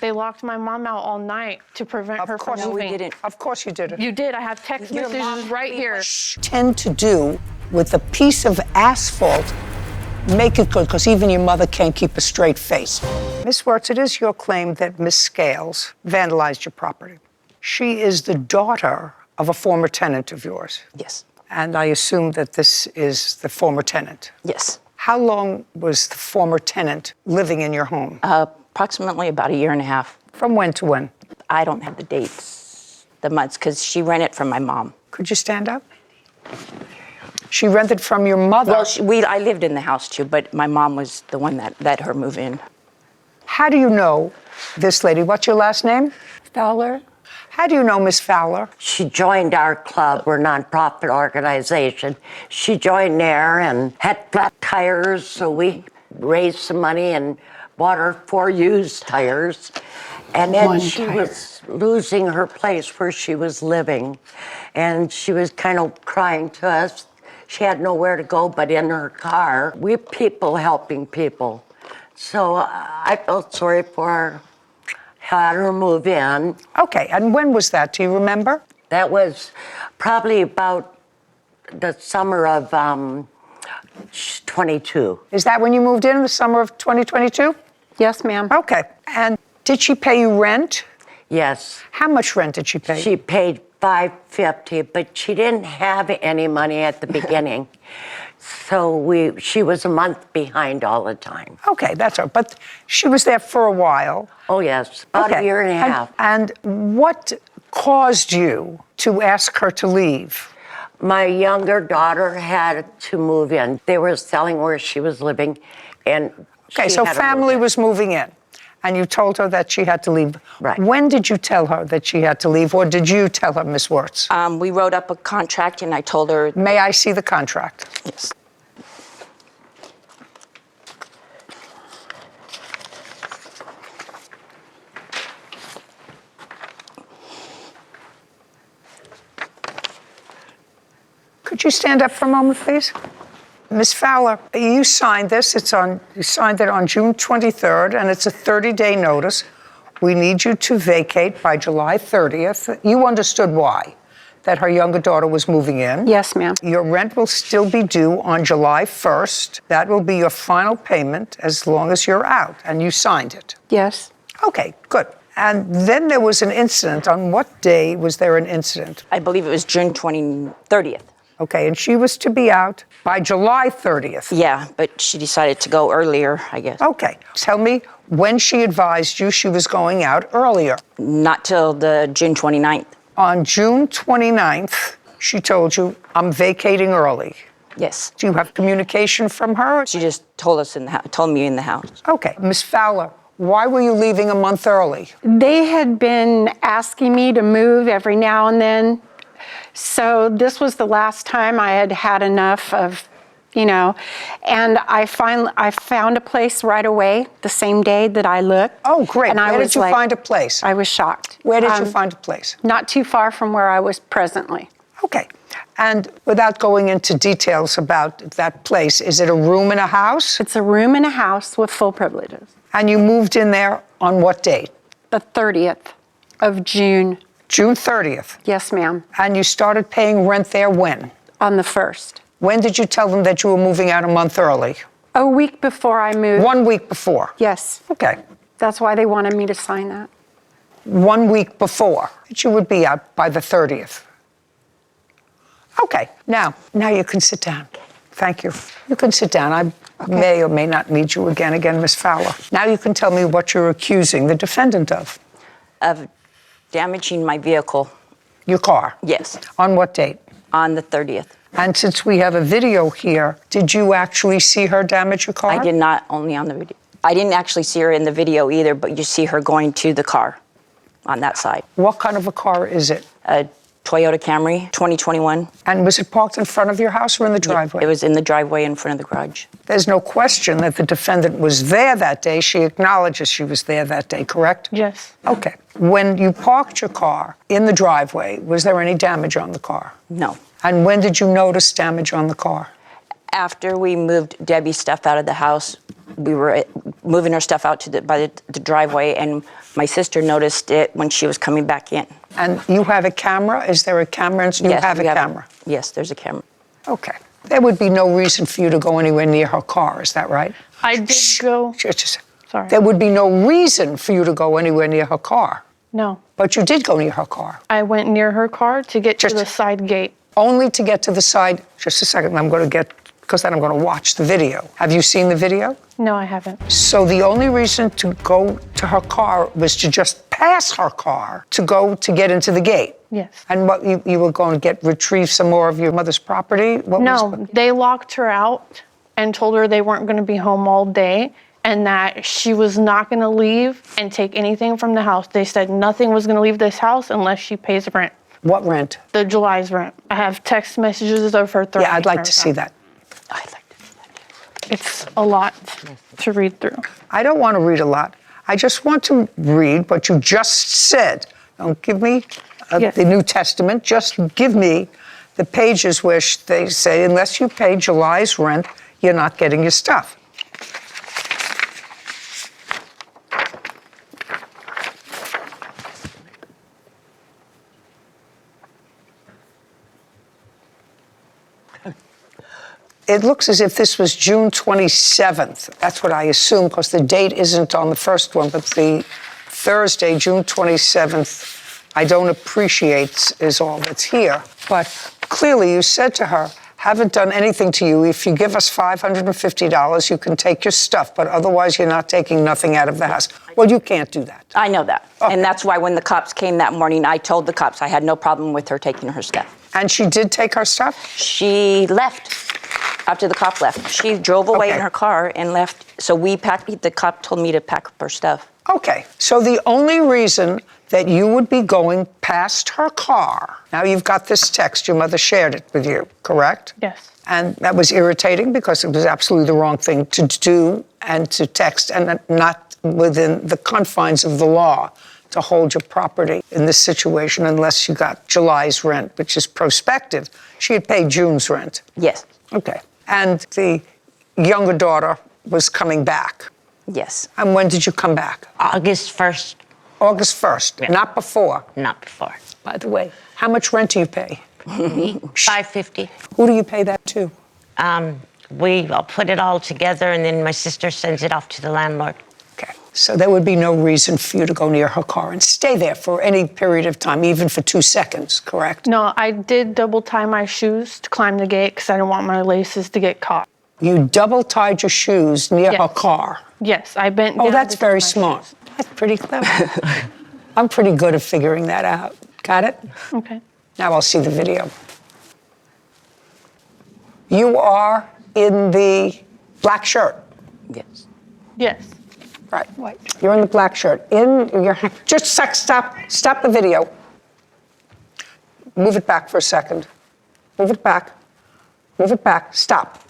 They locked my mom out all night to prevent her from moving. No, we didn't. Of course you did it. You did. I have text messages right here. Tend to do with a piece of asphalt, make it good, because even your mother can't keep a straight face. Miss Wirtz, it is your claim that Miss Scales vandalized your property. She is the daughter of a former tenant of yours. Yes. And I assume that this is the former tenant. Yes. How long was the former tenant living in your home? Approximately about a year and a half. From when to when? I don't have the dates, the months, because she rented from my mom. Could you stand up? She rented from your mother. Well, I lived in the house too, but my mom was the one that let her move in. How do you know this lady? What's your last name? Fowler. How do you know Miss Fowler? She joined our club. We're a nonprofit organization. She joined there and had flat tires, so we raised some money and bought her 4 used tires. And then she was losing her place where she was living. And she was kind of crying to us. She had nowhere to go but in her car. We're people helping people. So I felt sorry for her, had her move in. Okay, and when was that? Do you remember? That was probably about the summer of 22. Is that when you moved in the summer of 2022? Yes, ma'am. Okay, and did she pay you rent? Yes. How much rent did she pay? She paid $550, but she didn't have any money at the beginning. So she was a month behind all the time. Okay, that's all right. But she was there for a while. Oh, yes, about a year and a half. And what caused you to ask her to leave? My younger daughter had to move in. They were selling where she was living, and Okay, so family was moving in, and you told her that she had to leave. Right. When did you tell her that she had to leave, or did you tell her, Miss Wirtz? We wrote up a contract, and I told her. May I see the contract? Yes. Could you stand up for a moment, please? Ms. Fowler, you signed this. You signed it on June 23rd, and it's a 30-day notice. We need you to vacate by July 30th. You understood why, that her younger daughter was moving in. Yes, ma'am. Your rent will still be due on July 1st. That will be your final payment as long as you're out, and you signed it. Yes. Okay, good. And then there was an incident. On what day was there an incident? I believe it was June 30th. Okay, and she was to be out by July 30th. Yeah, but she decided to go earlier, I guess. Okay, tell me when she advised you she was going out earlier. Not till the June 29th. On June 29th, she told you, I'm vacating early. Yes. Do you have communication from her? She just told us told me in the house. Okay, Miss Fowler, why were you leaving a month early? They had been asking me to move every now and then. So this was the last time I had had enough of, and I found a place right away the same day that I looked. Oh, great. And Where did you find a place? I was shocked. Where did you find a place? Not too far from where I was presently. Okay. And without going into details about that place, is it a room in a house? It's a room in a house with full privileges. And you moved in there on what date? The 30th of June. June 30th. Yes, ma'am. And you started paying rent there when? On the 1st. When did you tell them that you were moving out a month early? A week before I moved. 1 week before? Yes. Okay. That's why they wanted me to sign that. 1 week before, that you would be out by the 30th. Okay, now you can sit down. Thank you. You can sit down. I may or may not meet you again, Miss Fowler. Now you can tell me what you're accusing the defendant of. Of damaging my vehicle. Your car? Yes. On what date? On the 30th. And since we have a video here, did you actually see her damage your car? I did not, only on the video. I didn't actually see her in the video either, but you see her going to the car on that side. What kind of a car is it? A Toyota Camry, 2021. And was it parked in front of your house or in the driveway? It was in the driveway in front of the garage. There's no question that the defendant was there that day. She acknowledges she was there that day, correct? Yes. Okay. When you parked your car in the driveway, was there any damage on the car? No. And when did you notice damage on the car? After we moved Debbie's stuff out of the house, we were moving her stuff out to by the driveway, and my sister noticed it when she was coming back in. And you have a camera? Is there a camera? You Yes, have a we camera? Yes, there's a camera. Okay. There would be no reason for you to go anywhere near her car, is that right? I did go. Just a second. Sorry. There would be no reason for you to go anywhere near her car, No. but you did go near her car. I went near her car to get Just- to the side gate. Only to get to the side. Just a second, because then I'm going to watch the video. Have you seen the video? No, I haven't. So the only reason to go to her car was to just pass her car to go to get into the gate. Yes. And what, you were going to retrieve some more of your mother's property? What No, they locked her out and told her they weren't going to be home all day and that she was not going to leave and take anything from the house. They said nothing was going to leave this house unless she pays rent, What rent? the July's rent. I have text messages of her threatening Yeah, I'd like her to see house. that. I'd like to see that. It's a lot to read through. I don't want to read a lot. I just want to read what you just said. Don't give me Yes. the New Testament. Just give me the pages where they say, unless you pay July's rent, you're not getting your stuff. It looks as if this was June 27th. That's what I assume, because the date isn't on the first one, but the Thursday, June 27th, I don't appreciate is all that's here. But clearly you said to her, haven't done anything to you. If you give us $550, you can take your stuff, but otherwise you're not taking nothing out of the house. Well, you can't do that. I know that. Okay. And that's why when the cops came that morning, I told the cops I had no problem with her taking her stuff. And she did take her stuff? She left after the cop left. She drove away Okay. in her car and left. So the cop told me to pack up her stuff. Okay, so the only reason that you would be going past her car, now you've got this text, your mother shared it with you, correct? Yes. And that was irritating because it was absolutely the wrong thing to do and to text, and not within the confines of the law to hold your property in this situation unless you got July's rent, which is prospective. She had paid June's rent. Yes. Okay. And the younger daughter was coming back. Yes. And when did you come back? August 1st, August 1st, Yeah. not before. not before. By the way, how much rent do you pay? $550. Who do you pay that to? I'll put it all together, and then my sister sends it off to the landlord. Okay, so there would be no reason for you to go near her car and stay there for any period of time, even for 2 seconds, correct? No, I did double tie my shoes to climb the gate because I didn't want my laces to get caught. You double tied your shoes near her Yes. car. Yes, I bent down. Oh, that's to tie very my smart. shoes. That's pretty clever. I'm pretty good at figuring that out. Got it? Okay. Now I'll see the video. You are in the black shirt. Yes. Yes. Right. White. You're in the black shirt. Just stop the video. Move it back for a second. Move it back. Move it back. Stop.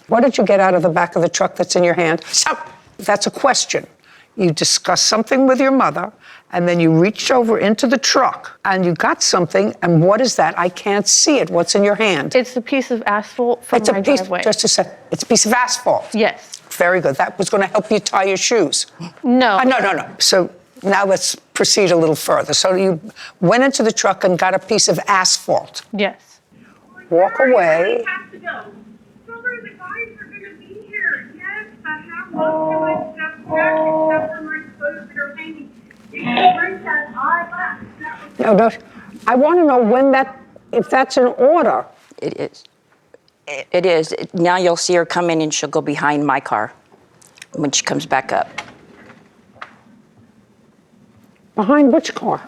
What did you get out of the back of the truck that's in your hand? Stop. That's a question. You discussed something with your mother, and then you reached over into the truck, and you got something, and what is that? I can't see it. What's in your hand? It's a piece of asphalt from It's my a piece, driveway. just a sec. It's a piece of asphalt. Yes. Very good. That was going to help you tie your shoes. No. No. So now let's proceed a little further. So you went into the truck and got a piece of asphalt. Yes. Walk away. I have to go. Sorry, the guys are going to be here. Yes, I have most of my stuff back except for my clothes that are hanging. You can bring that eye back. No. I want to know if that's an order. It is. It is. Now you'll see her come in and she'll go behind my car when she comes back up. Behind which car?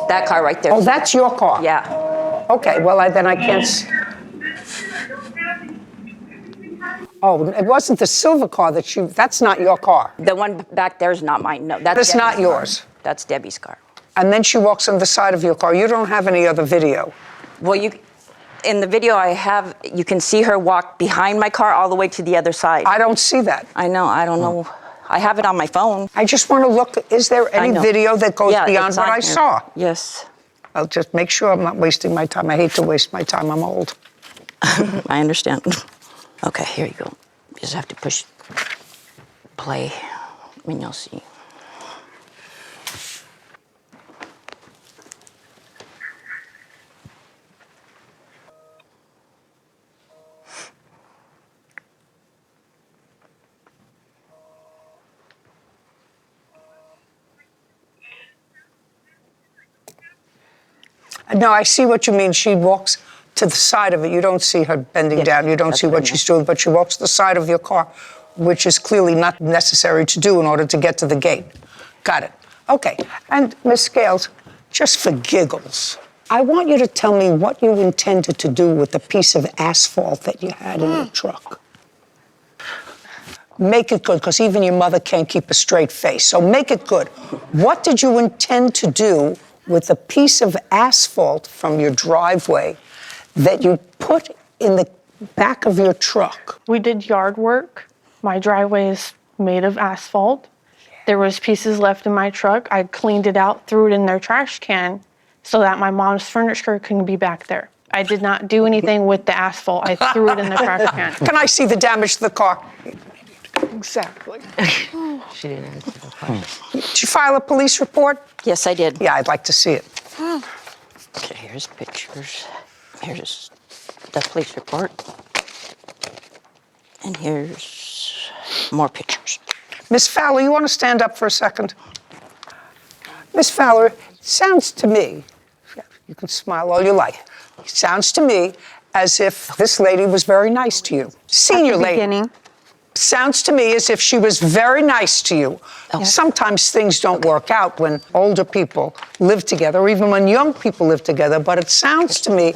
That car right there. Oh, that's your car. Yeah. Okay. Well, then I can't. Oh, it wasn't the silver car that's not your car. The one back there is not mine. No, that's That's not Debbie's yours. car. That's Debbie's car. And then she walks on the side of your car. You don't have any other video. Well, in the video I have, you can see her walk behind my car all the way to the other side. I don't see that. I know. I don't know. I have it on my phone. I just want to look. Is there I any know. video that goes Yeah, beyond it's what on I here. saw? Yes. I'll just make sure I'm not wasting my time. I hate to waste my time. I'm old. I understand. Okay, here you go. You just have to push. play. I mean, you'll see. No, I see what you mean. She walks to the side of it. You don't see her bending Yes, down. You don't that's see what what I she's doing, but she walks to the side of your car, which is clearly not necessary to do in order to get to the gate. Got it. Okay. And Ms. Scales, just for giggles, I want you to tell me what you intended to do with the piece of asphalt that you had in your truck. Make it good, because even your mother can't keep a straight face. So make it good. What did you intend to do with the piece of asphalt from your driveway that you put in the back of your truck? We did yard work. My driveway is made of asphalt. There was pieces left in my truck. I cleaned it out, threw it in their trash can so that my mom's furniture couldn't be back there. I did not do anything with the asphalt. I threw it in the trash can. Can I see the damage to the car? Exactly. She didn't answer the question. Did you file a police report? Yes, I did. Yeah, I'd like to see it. Okay, here's pictures. Here's the police report. And here's more pictures. Miss Fowler, you want to stand up for a second? Miss Fowler, it sounds to me, you can smile all you like, it sounds to me as if this lady was very nice to you. Senior lady. Beginning. Sounds to me as if she was very nice to you. Sometimes things don't work out when older people live together, or even when young people live together, but it sounds to me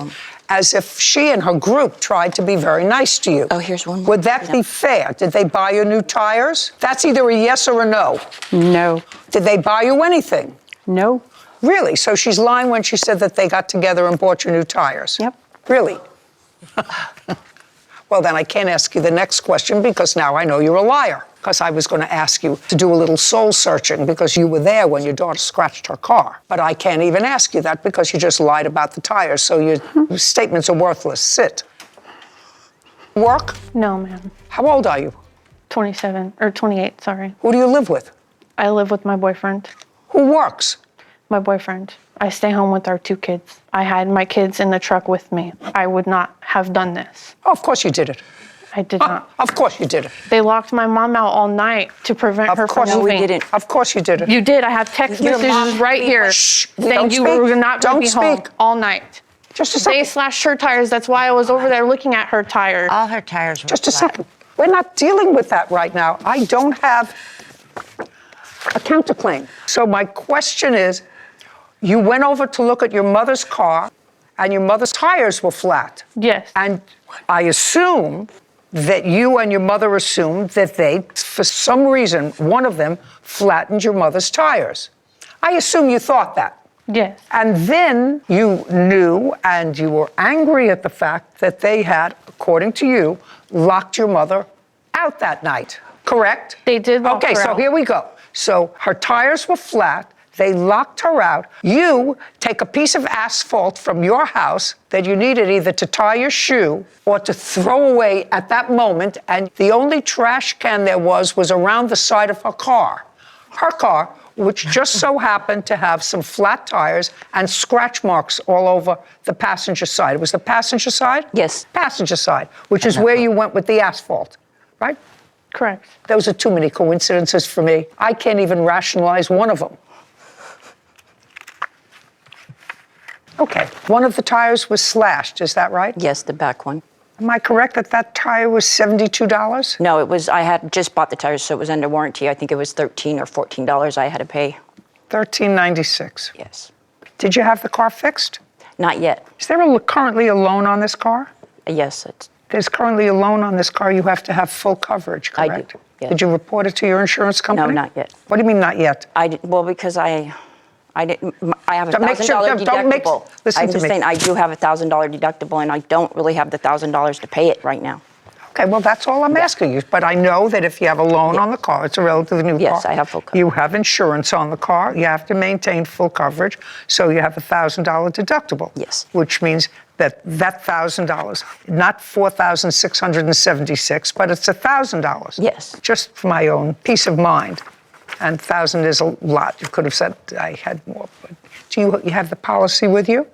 as if she and her group tried to be very nice to you. Oh, here's one more. Would that be fair? Did they buy you new tires? That's either a yes or a no. No. Did they buy you anything? No. Really? So she's lying when she said that they got together and bought you new tires? Yep. Really? Well, then I can't ask you the next question because now I know you're a liar. Because I was going to ask you to do a little soul searching because you were there when your daughter scratched her car. But I can't even ask you that because you just lied about the tires, so your statements are worthless. Sit. Work? No, ma'am. How old are you? 27, or 28, sorry. Who do you live with? I live with my boyfriend. Who works? My boyfriend. I stay home with our 2 kids. I had my kids in the truck with me. I would not have done this. Oh, of course you did it. I did not. Of course you did it. They locked my mom out all night to prevent her Of from course moving. we didn't. Of course you did it. You did. I have text Your messages mom- right here Shh, saying don't you speak. were not going to be Don't home speak. all night. Just a They second. slashed her tires. That's why I was over there looking at her tires. All her tires were Just a flat. second. We're not dealing with that right now. I don't have a counterclaim. So my question is, you went over to look at your mother's car and your mother's tires were flat. Yes. And I assume that you and your mother assumed that they, for some reason, one of them flattened your mother's tires. I assume you thought that. Yes. And then you knew and you were angry at the fact that they had, according to you, locked your mother out that night, correct? They did lock Okay, her so out. here we go. So her tires were flat. They locked her out. You take a piece of asphalt from your house that you needed either to tie your shoe or to throw away at that moment, and the only trash can there was around the side of her car. Her car, which just so happened to have some flat tires and scratch marks all over the passenger side. It was the passenger side? Yes. Passenger side, which is where you went with the asphalt, right? Correct. Those are too many coincidences for me. I can't even rationalize one of them. Okay, one of the tires was slashed, is that right? Yes, the back one. Am I correct that that tire was $72? No, it was, I had just bought the tires, so it was under warranty. I think it was $13 or $14 I had to pay. $13.96. Yes. Did you have the car fixed? Not yet. Is there currently a loan on this car? Yes, it's, There's currently a loan on this car. You have to have full coverage, I do, correct? yes. Did you report it to your insurance company? not yet. What do you mean not yet? well, because I didn't, I have a Don't make sure- $1,000 don't make- deductible. listen I'm to just me. saying, I do have a $1,000 deductible, and I don't really have the $1,000 to pay it right now. Okay, well, that's all I'm asking you. But I know that if you have a loan on the car, it's a relatively new car. Yes, I have full coverage. You have insurance on the car. You have to maintain full coverage. So you have a $1,000 deductible. Yes. Which means that $1,000, not $4,676, but it's $1,000. Yes. Just for my own peace of mind. And 1,000 is a lot. You could have said I had more. But do you have the policy with you?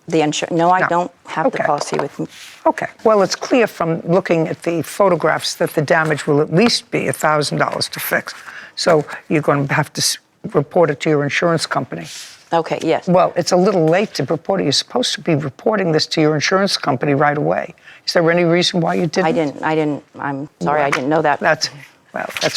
The insurance? No, I No. don't have the Okay. policy with me. Okay. Well, it's clear from looking at the photographs that the damage will at least be $1,000 to fix. So you're going to have to report it to your insurance company. Okay, yes. Well, it's a little late to report it. You're supposed to be reporting this to your insurance company right away. Is there any reason why you didn't? I didn't, I'm sorry, I didn't know that. That's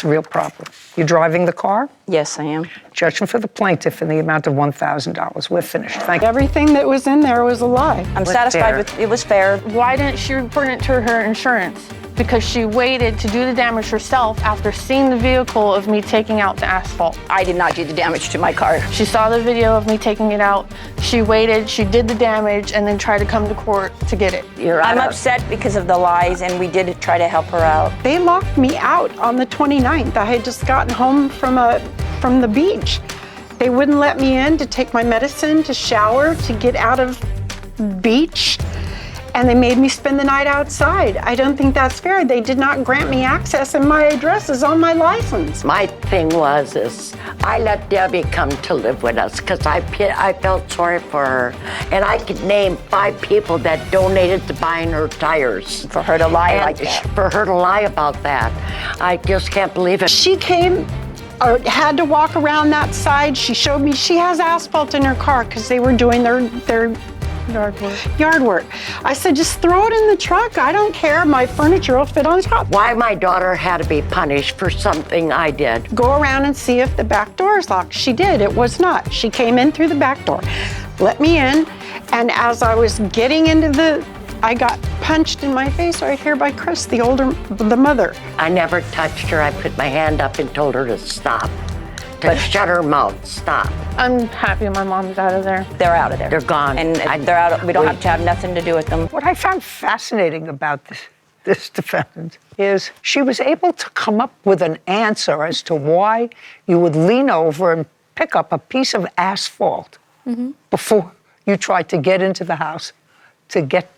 a real problem. You're driving the car? Yes, I am. Judgment for the plaintiff in the amount of $1,000. We're finished. Thank you. Everything that was in there was a lie. I'm satisfied fair. with, it was fair. Why didn't she report it to her insurance? Because she waited to do the damage herself after seeing the vehicle of me taking out the asphalt. I did not do the damage to my car. She saw the video of me taking it out. She waited, she did the damage, and then tried to come to court to get it. I'm upset because of the lies, and we did try to help her out. They locked me out on the 29th. I had just gotten home from the beach. They wouldn't let me in to take my medicine, to shower, to get out of beach. And they made me spend the night outside. I don't think that's fair. They did not grant me access, and my address is on my license. My thing was I let Debbie come to live with us because I felt sorry for her. And I could name 5 people that donated to buying her tires. For her to lie And like that. For her to lie about that. I just can't believe it. She came, or had to walk around that side. She showed me she has asphalt in her car because they were doing their yard work. I said, just throw it in the truck. I don't care. My furniture will fit on top. Why my daughter had to be punished for something I did. Go around and see if the back door is locked. She did. It was not. She came in through the back door, let me in, and as I was getting into I got punched in my face right here by Chris, the mother. I never touched her. I put my hand up and told her to stop. To shut her mouth, stop. I'm happy my mom's out of there. They're out of there. They're gone. And they're out. We don't have to have nothing to do with them. What I found fascinating about this defendant is she was able to come up with an answer as to why you would lean over and pick up a piece of asphalt before you tried to get into the house to get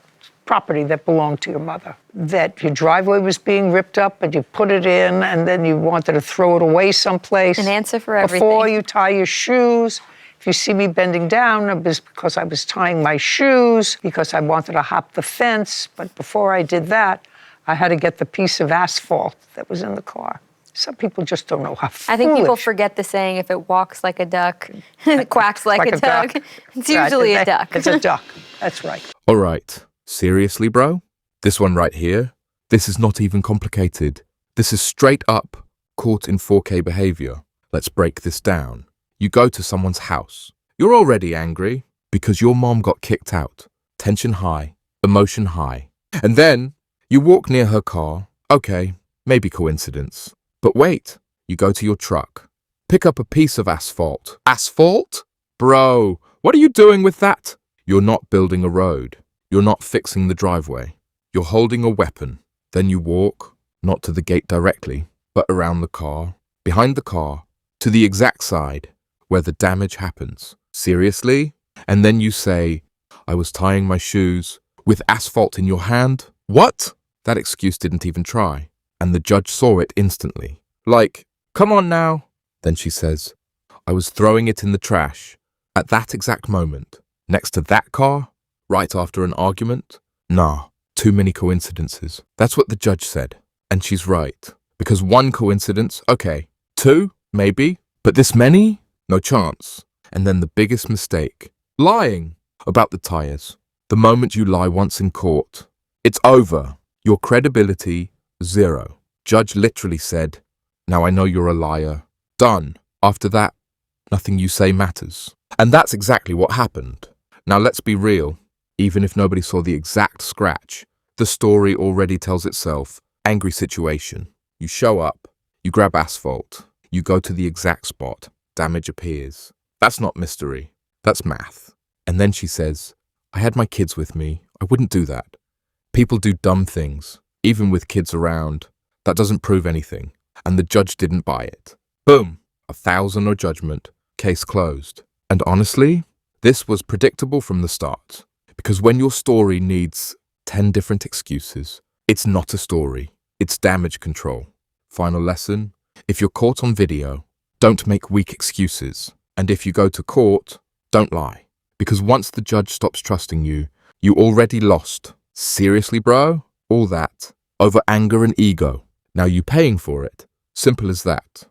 property that belonged to your mother. That your driveway was being ripped up and you put it in and then you wanted to throw it away someplace. An answer for everything. Before you tie your shoes. If you see me bending down, it was because I was tying my shoes, because I wanted to hop the fence. But before I did that, I had to get the piece of asphalt that was in the car. Some people just don't know how foolish. I think people forget the saying, if it walks like a duck, it quacks like a duck. It's usually a duck. It's a duck. That's right. All right. Seriously, bro? This one right here? This is not even complicated. This is straight up caught in 4K behavior. Let's break this down. You go to someone's house. You're already angry because your mom got kicked out. Tension high, emotion high. And then you walk near her car. Okay, maybe coincidence. But wait, you go to your truck. Pick up a piece of asphalt. Asphalt? Bro, what are you doing with that? You're not building a road. You're not fixing the driveway. You're holding a weapon. Then you walk, not to the gate directly, but around the car, behind the car, to the exact side where the damage happens. Seriously? And then you say, I was tying my shoes with asphalt in your hand? What? That excuse didn't even try. And the judge saw it instantly. Like, come on now. Then she says, I was throwing it in the trash at that exact moment, next to that car, right after an argument? Nah, too many coincidences. That's what the judge said. And she's right. Because one coincidence, okay. 2, maybe. But this many? No chance. And then the biggest mistake. Lying about the tires. The moment you lie once in court, it's over. Your credibility, 0. Judge literally said, now I know you're a liar. Done. After that, nothing you say matters. And that's exactly what happened. Now let's be real. Even if nobody saw the exact scratch, the story already tells itself. Angry situation. You show up, you grab asphalt, you go to the exact spot, damage appears. That's not mystery, that's math. And then she says, I had my kids with me, I wouldn't do that. People do dumb things, even with kids around. That doesn't prove anything, and the judge didn't buy it. Boom, 1,000 or judgment, case closed. And honestly, this was predictable from the start. Because when your story needs 10 different excuses, it's not a story, it's damage control. Final lesson, if you're caught on video, don't make weak excuses. And if you go to court, don't lie. Because once the judge stops trusting you, you already lost. Seriously, bro? All that over anger and ego. Now you paying for it. Simple as that.